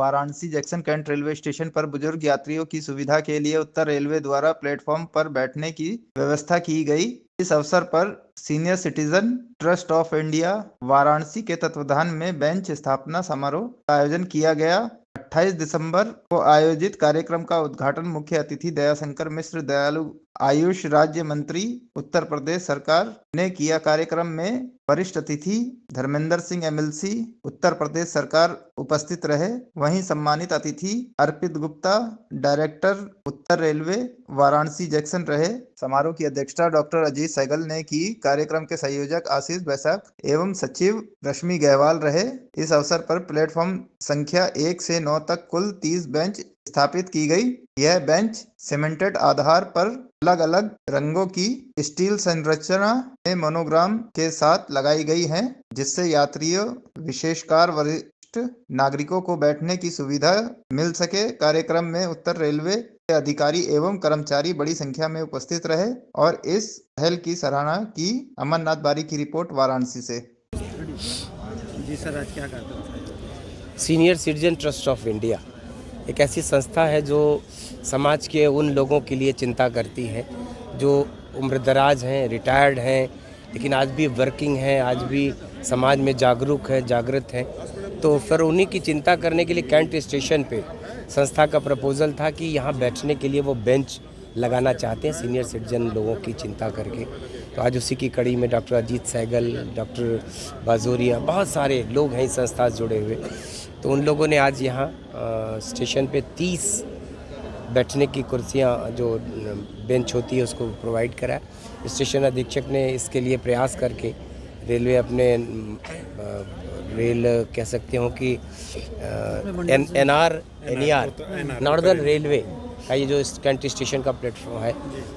Varanasi junction cantt railway station पर बुजुर्ग यात्रियों की सुविधा के लिए उत्तर रेलवे द्वारा प्लेटफॉर्म पर बैठने की व्यवस्था की गई। इस अवसर पर senior citizen trust of India Varanasi के तत्वाधान में बेंच स्थापना समारोह का आयोजन किया गया। 28 दिसंबर को आयोजित कार्यक्रम का उद्घाटन मुख्य अतिथि दयाशंकर मिश्र, दयालु आयुष राज्य मंत्री, उत्तर प्रदेश सरकार ने किया। कार्यक्रम में वरिष्ठ अतिथि धर्मेंद्र सिंह एमएलसी, उत्तर प्रदेश सरकार उपस्थित रहे। वहीं सम्मानित अतिथि अर्पित गुप्ता, डायरेक्टर उत्तर रेलवे वाराणसी जंक्शन रहे। समारोह की अध्यक्षता डॉक्टर अजीत सहगल ने की। कार्यक्रम के संयोजक आशीष बैसाख एवं सचिव रश्मि गहवाल रहे। इस अवसर पर प्लेटफॉर्म संख्या 1 से 9 तक कुल 30 बेंच स्थापित की गई। यह बेंच सीमेंटेड आधार पर अलग अलग रंगों की स्टील संरचना में मोनोग्राम के साथ लगाई गई हैं, जिससे यात्रियों विशेषकर वरिष्ठ नागरिकों को बैठने की सुविधा मिल सके। कार्यक्रम में उत्तर रेलवे के अधिकारी एवं कर्मचारी बड़ी संख्या में उपस्थित रहे और इस पहल की सराहना की। अमरनाथ बारी की रिपोर्ट वाराणसी से। जी सर, आज क्या करते हैं? Senior citizen trust of India एक ऐसी संस्था है जो समाज के उन लोगों के लिए चिंता करती है जो उम्रदराज हैं, रिटायर्ड हैं, लेकिन आज भी वर्किंग हैं, आज भी समाज में जागृत हैं। तो फिर उन्हीं की चिंता करने के लिए कैंट स्टेशन पे संस्था का प्रपोजल था कि यहाँ बैठने के लिए वो बेंच लगाना चाहते हैं सीनियर सिटीजन लोगों की चिंता करके। तो आज उसी की कड़ी में डॉक्टर अजीत सहगल, डॉक्टर बाजोरिया, बहुत सारे लोग हैं इस संस्था से जुड़े हुए। तो उन लोगों ने आज यहाँ स्टेशन पे 30 बैठने की कुर्सियाँ जो बेंच होती है उसको प्रोवाइड करा। स्टेशन अधीक्षक ने इसके लिए प्रयास करके रेलवे अपने रेल कह सकते हो कि NER नॉर्दर्न रेलवे का ये जो कैंट स्टेशन का प्लेटफॉर्म है,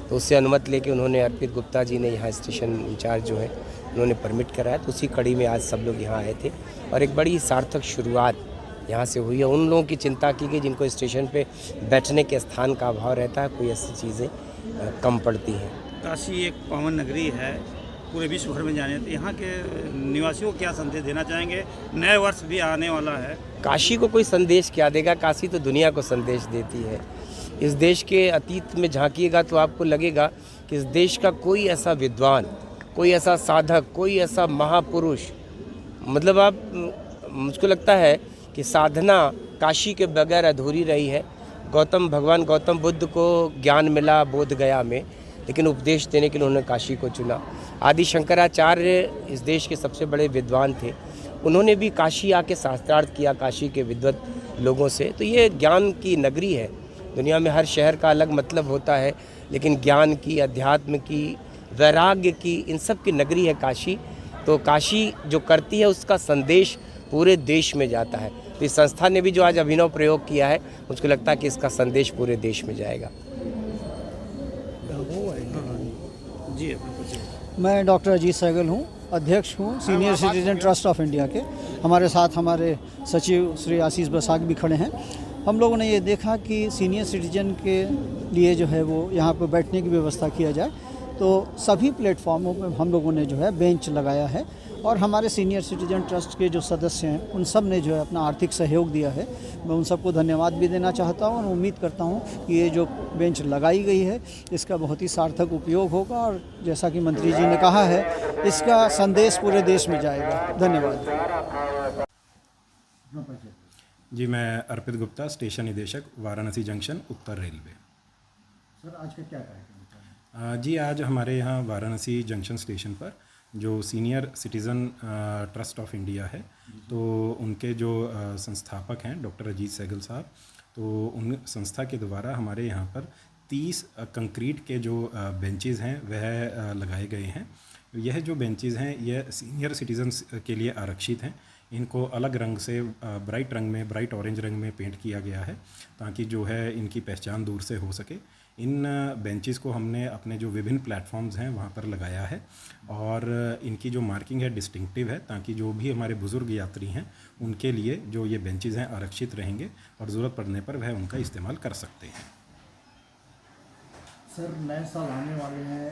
तो उससे अनुमति लेके उन्होंने अर्पित गुप्ता जी ने यहाँ स्टेशन इंचार्ज जो है उन्होंने परमिट कराया। तो उसी कड़ी में आज सब लोग यहाँ आए थे और एक बड़ी सार्थक शुरुआत यहाँ से हुई है। उन लोगों की चिंता की गई जिनको स्टेशन पे बैठने के स्थान का अभाव रहता है, कोई ऐसी चीज़ें कम पड़ती हैं। काशी एक पावन नगरी है, पूरे विश्व भर में जाने, तो यहाँ के निवासियों को क्या संदेश देना चाहेंगे? नए वर्ष भी आने वाला है। काशी को कोई संदेश क्या देगा? काशी तो दुनिया को संदेश देती है। इस देश के अतीत में झांकिएगा तो आपको लगेगा कि इस देश का कोई ऐसा विद्वान, कोई ऐसा साधक, कोई ऐसा महापुरुष, मतलब आप मुझको लगता है कि साधना काशी के बगैर अधूरी रही है। भगवान गौतम बुद्ध को ज्ञान मिला बोध गया में, लेकिन उपदेश देने के लिए उन्होंने काशी को चुना। आदि शंकराचार्य इस देश के सबसे बड़े विद्वान थे, उन्होंने भी काशी आके शास्त्रार्थ किया काशी के विद्वत लोगों से। तो ये ज्ञान की नगरी है। दुनिया में हर शहर का अलग मतलब होता है, लेकिन ज्ञान की, अध्यात्म की, वैराग्य की, इन सब की नगरी है काशी। तो काशी जो करती है उसका संदेश पूरे देश में जाता है। तो इस संस्था ने भी जो आज अभिनव प्रयोग किया है, मुझको लगता है कि इसका संदेश पूरे देश में जाएगा। जी, मैं डॉक्टर अजीत सहगल हूँ, अध्यक्ष हूँ senior citizen trust of India के। हमारे साथ हमारे सचिव श्री आशीष बैसाख भी खड़े हैं। हम लोगों ने ये देखा कि सीनियर सिटीजन के लिए जो है वो यहाँ पर बैठने की व्यवस्था किया जाए, तो सभी प्लेटफॉर्मों पर हम लोगों ने जो है बेंच लगाया है और हमारे सीनियर सिटीजन ट्रस्ट के जो सदस्य हैं उन सब ने जो है अपना आर्थिक सहयोग दिया है। मैं उन सबको धन्यवाद भी देना चाहता हूँ और उम्मीद करता हूँ कि ये जो बेंच लगाई गई है इसका बहुत ही सार्थक उपयोग होगा और जैसा कि मंत्री जी ने कहा है, इसका संदेश पूरे देश में जाएगा। धन्यवाद। जी, मैं अर्पित गुप्ता, स्टेशन निदेशक, वाराणसी जंक्शन, उत्तर रेलवे। सर, आज का क्या कार्यक्रम? जी, आज हमारे यहाँ वाराणसी जंक्शन स्टेशन पर जो senior citizen trust of India है, तो उनके जो संस्थापक हैं डॉक्टर अजीत सहगल साहब, तो उन संस्था के द्वारा हमारे यहाँ पर 30 कंक्रीट के जो बेंचेस हैं वह लगाए गए हैं। यह जो बेंचेस हैं यह सीनियर सिटीजन्स के लिए आरक्षित हैं। इनको अलग रंग से ब्राइट ऑरेंज रंग में पेंट किया गया है ताकि जो है इनकी पहचान दूर से हो सके। इन बेंचेस को हमने अपने जो विभिन्न प्लेटफॉर्म्स हैं वहाँ पर लगाया है और इनकी जो मार्किंग है डिस्टिंक्टिव है, ताकि जो भी हमारे बुज़ुर्ग यात्री हैं उनके लिए जो ये बेंचेस हैं आरक्षित रहेंगे और ज़रूरत पड़ने पर वह उनका इस्तेमाल कर सकते हैं। सर, नए साल आने वाले हैं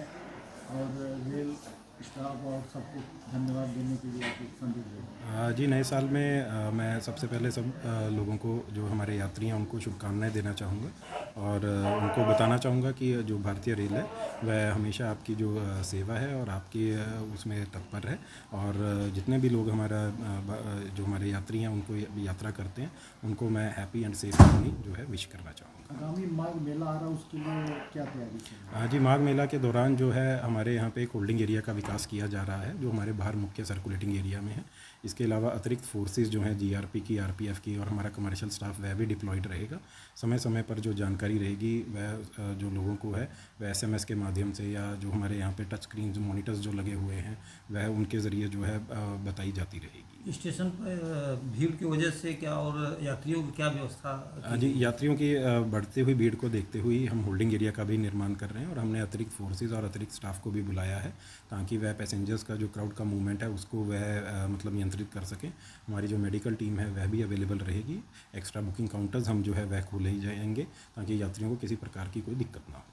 और रेल स्टाफ और सबको धन्यवाद देने के लिए आप एक संदेश दें। जी, नए साल में मैं सबसे पहले सब लोगों को, जो हमारे यात्री हैं, उनको शुभकामनाएं देना चाहूँगा और उनको बताना चाहूँगा कि जो भारतीय रेल है वह हमेशा आपकी जो सेवा है और आपकी उसमें तत्पर है, और जितने भी लोग जो हमारे यात्री हैं उनको यात्रा करते हैं, उनको मैं हैप्पी एंड सेफ जर्नी जो है विश करना चाहूँगा। आगामी माघ मेला आ रहा है, उसके लिए क्या तैयारी चल रही है? जी, माघ मेला के दौरान जो है हमारे यहाँ पे एक होल्डिंग एरिया का विकास किया जा रहा है, जो हमारे बाहर मुख्य सर्कुलेटिंग एरिया में है। इसके अलावा अतिरिक्त फोर्सेस जो हैं जीआरपी की, आरपीएफ की और हमारा कमर्शियल स्टाफ वह भी डिप्लॉयड रहेगा। समय समय पर जो जानकारी रहेगी वह जो लोगों को है वह एसएमएस के माध्यम से, या जो हमारे यहाँ पे टच स्क्रीन जो मॉनिटर्स जो लगे हुए हैं वह उनके ज़रिए जो है बताई जाती रहेगी। स्टेशन पर भीड़ की वजह से क्या और यात्रियों की क्या व्यवस्था? जी, यात्रियों की बढ़ती हुई भीड़ को देखते हुए हम होल्डिंग एरिया का भी निर्माण कर रहे हैं, और हमने अतिरिक्त फोर्सेस और अतिरिक्त स्टाफ को भी बुलाया है ताकि वह पैसेंजर्स का जो क्राउड का मूवमेंट है उसको वह मतलब नियंत्रित कर सकें। हमारी जो मेडिकल टीम है वह भी अवेलेबल रहेगी। एक्स्ट्रा बुकिंग काउंटर्स हम जो है वह खोले ही जाएंगे ताकि यात्रियों को किसी प्रकार की कोई दिक्कत ना हो।